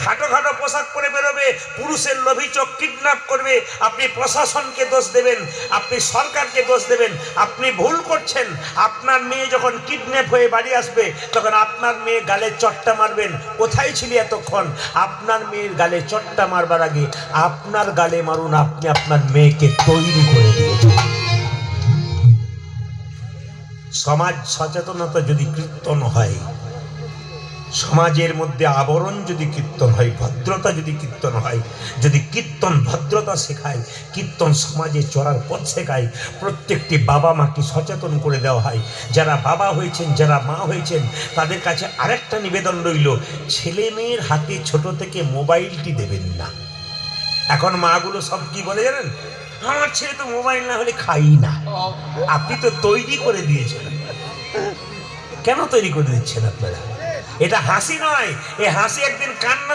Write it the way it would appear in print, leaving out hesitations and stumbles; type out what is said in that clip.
খাটো খাটো পোশাক পরে বেরোবে, পুরুষের লোভী চোখ কিডন্যাপ করবে, আপনি প্রশাসনকে দোষ দেবেন, আপনি সরকারকে দোষ দেবেন। আপনি ভুল করছেন। আপনার মেয়ে যখন কিডন্যাপ হয়ে বাড়ি আসবে তখন আপনার মেয়ে গালে চট্টা মারবেন, কোথায় ছিলি এতক্ষণ? আপনার মেয়ের গালে চট্টা মারবার আগে আপনার গালে মারুন, আপনি আপনার মেয়েকে তৈরি করে দিয়েছেন। সমাজ সচেতনতা যদি কীর্তন হয়, সমাজের মধ্যে আবরণ যদি কীর্তন হয়, ভদ্রতা যদি কীর্তন হয়, যদি কীর্তন ভদ্রতা শেখায়, কীর্তন সমাজে চলার পথ শেখায়, প্রত্যেকটি বাবা মাকে সচেতন করে দেওয়া হয়। যারা বাবা হয়েছেন, যারা মা হয়েছেন, তাদের কাছে আরেকটা নিবেদন রইল, ছেলে মেয়ের হাতে ছোট থেকে মোবাইলটি দেবেন না। এখন মাগুলো সব কি বলে জানেন? আমার ছেলে তো মোবাইল না হলে খাই না। আপনি তো তৈরি করে দিয়েছেন। কেন তৈরি করে দিচ্ছেন আপনারা? এটা হাসি নয়, এ হাসি একদিন কান্না